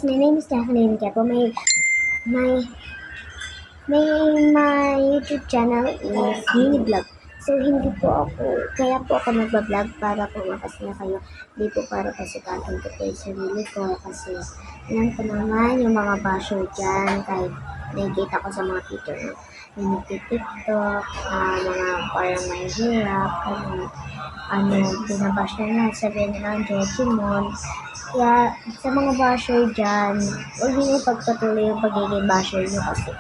guys, my name is Jacqueline Kepo. My YouTube channel is mini vlog. So hindi po ako, kaya po ako nagbablog para po makasaya kayo. Hindi po para pasikatan ko po yung sarili ko kasi alam ko naman yung mga basher dyan kahit nakikita ko sa mga picture na nagtitiktok, mga parang may hirap, binabash na nga, sabihin nila ang Jejimon. Kaya sa mga basher dyan, huwag niyo ipagpatuloy yung pagiging basher nyo kasi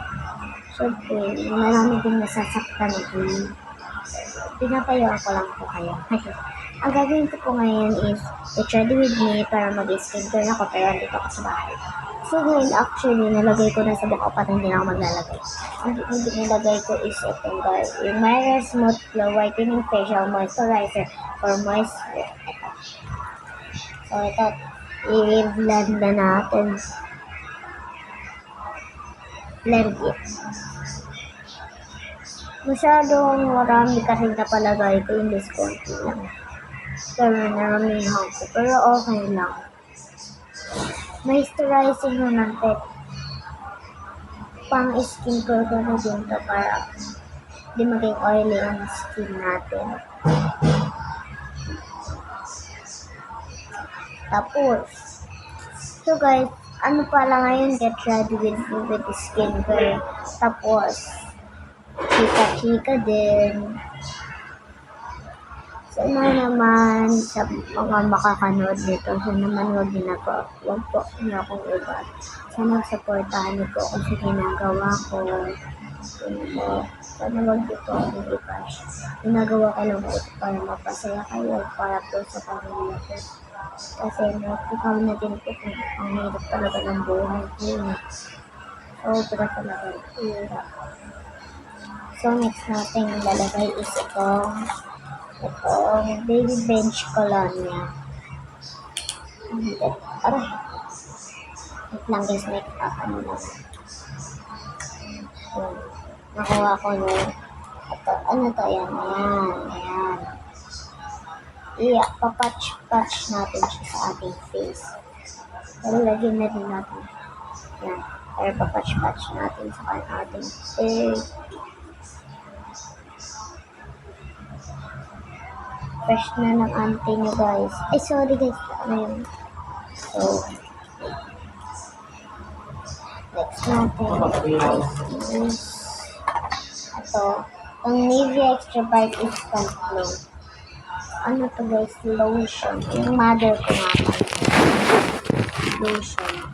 syempre, marami din nasasaktan eh. Pinapayaan ko lang po kayo. Ang gagawin ko po ngayon is get ready with me para mag-skincare ako pero andito ako sa bahay. So ngayon actually, nalagay ko na sa buka pat hindi na ako maglalagay. Ang nilagay ko is itong guys, yung Myra Smooth Glow Whitening Facial Moisturizer for moisture. Ito. So ito, i-blend na natin. Blend it. Masyadong marami kasi napalagay ko yung disconti lang. Pero naramihan ko. Pero okay lang. Moisturizing na natin. Pang skincare ko na din to para di maging oily ang skin natin. Tapos, so guys, ano pala ngayon, get ready with the skincare. Tapos, chika-chika din. Sana naman sa mga makakanood nito, sana naman huwag po niyo akong iba. Sana supportahan niyo po ako sa ginagawa ko. Sana huwag niyo po akong i-bash. Ginagawa ko lang po para mapasaya kayo, para po sa pamilya ko. Kasi nakikikaw na din po kung ang hirap talaga ng buhay ko. Sobra talaga hirap. So next natin lalagay is itong baby bench colonia. Aray. Wait lang guys, may ano lang. So, nakuha ko na. Ito, ano to? Ayan. Papatch natin siya sa ating face. Pero lagyan na din natin. Ayan. Pero papatch natin sa ating face. Fresh na ng auntie nyo guys. Ay sorry guys. Ano yun? So, next natin is ito. Ang Nivea Extra Bright Instant Glow. Ano to guys? Lotion. Yung mother ko nga. Lotion.